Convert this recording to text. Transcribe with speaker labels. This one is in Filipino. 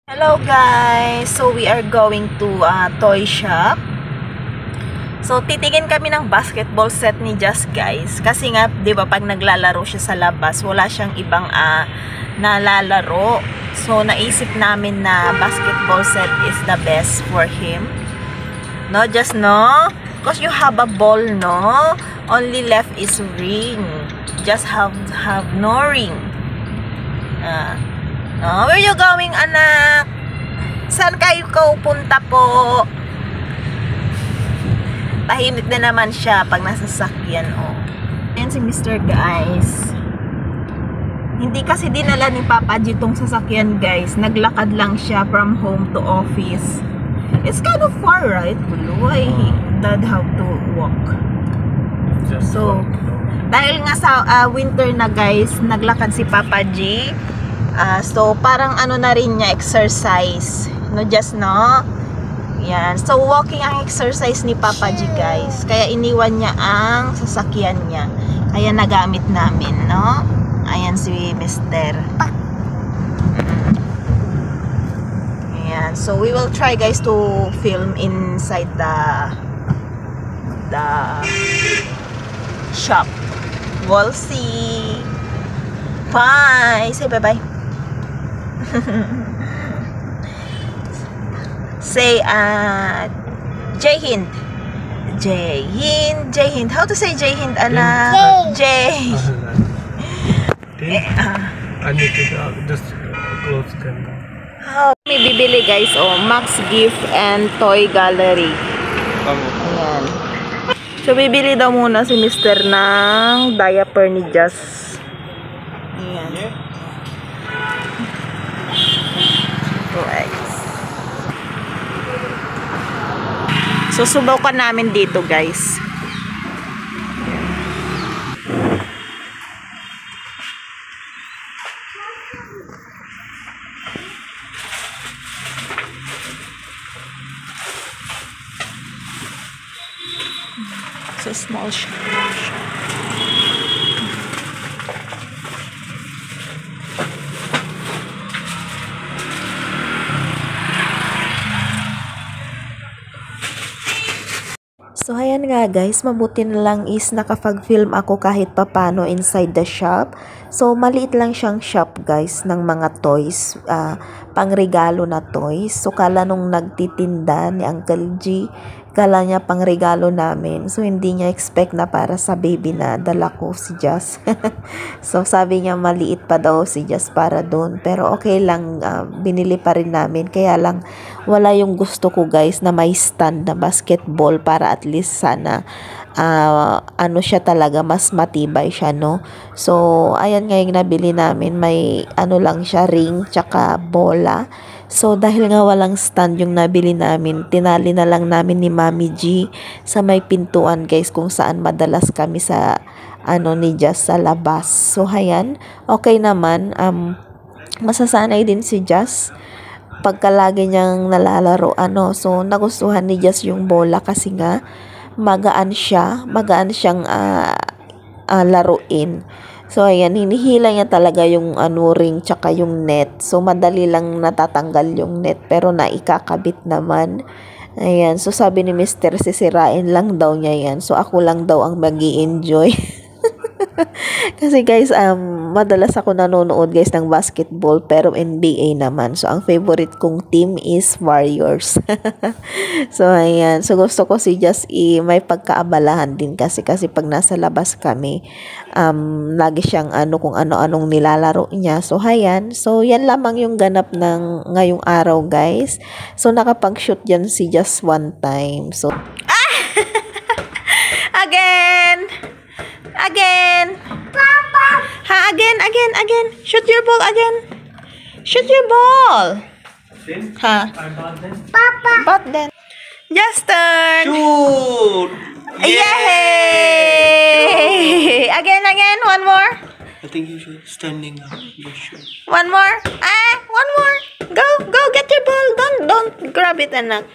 Speaker 1: Hello guys! So we are going to toy shop. So titingin kami ng basketball set ni Just guys. Kasi nga, 'di ba, pag naglalaro siya sa labas, wala siyang ibang nalalaro. So naisip namin na basketball set is the best for him. No, Just no? Because you have a ball, no? Only left is ring. Just have no ring. Oh, where you going, anak? Saan kayo punta po? Tahimik na naman siya pag nasa sakyan, oh. Ayan si Mr. guys. Hindi kasi dinala ni Papa G tong sasakyan, guys. Naglakad lang siya from home to office. It's kind of far, right? Why dad have to walk? So, dahil nga sa winter na, guys, naglakad si Papa G. So, parang ano na rin niya, exercise. No, Just no? Yan. So, walking ang exercise ni Papa G, guys. Kaya iniwan niya ang sasakyan niya. Kaya nagamit namin, no? Ayan si Mr. Ayan. So, we will try, guys, to film inside the shop. We'll see. Bye! Say bye-bye. Say Jai Hind. Jai Hind, Jai Hind. How to say Jai Hind, anak? Jai.
Speaker 2: I need to just close camera.
Speaker 1: How? May bibili, guys, oh, Max Gift and Toy Gallery. Ayan. So bibili daw muna si Mr. ng diaper ni Just. Ayan. Right. So, subukan namin dito, guys. So, small shop. So, ayan nga guys, mabuti na lang is nakapag-film ako kahit papano inside the shop. So, maliit lang siyang shop guys ng mga toys, pangregalo na toys. So, kala nung nagtitinda ni Uncle G, kala niya pangregalo namin. So, hindi niya expect na para sa baby na dala ko si Just. So, sabi niya maliit pa daw si Just para doon. Pero okay lang, binili pa rin namin. Kaya lang, wala yung gusto ko guys na may stand na basketball para at least sana ano siya talaga, mas matibay siya, no? So, ayan nga yung nabili namin. May ano lang siya, ring, tsaka bola. So, dahil nga walang stand yung nabili namin, tinali na lang namin ni Mami G sa may pintuan, guys, kung saan madalas kami sa, ano, ni Just sa labas. So, ayan, okay naman. Masasanay din si Just pagkalagi niyang nalalaro, ano. So, nagustuhan ni Just yung bola kasi nga, magaan siyang laruin. So, ayan, hinihila niya talaga yung ring tsaka yung net. So, madali lang natatanggal yung net pero naikakabit naman. Ayan, so sabi ni Mr. sisirain lang daw niya yan. So, ako lang daw ang mag-i-enjoy. Kasi guys, madalas ako nanonood guys ng basketball pero NBA naman. So, ang favorite kong team is Warriors. So, ayan. So, gusto ko si Just may pagkaabalahan din kasi pag nasa labas kami, lagi siyang kung ano-anong nilalaro niya. So, ayan. So, yan lamang yung ganap ng ngayong araw guys. So, nakapag-shoot yan si Just one time. So, Again. Papa. Ha, again. Shoot your ball again. Shoot your ball. Ha. Papa. But then. Justin.
Speaker 2: Shoot.
Speaker 1: Yay. Again. One more.
Speaker 2: I think you should standing up. Shoot.
Speaker 1: One more. One more. Go. Get your ball. Don't grab it, anak.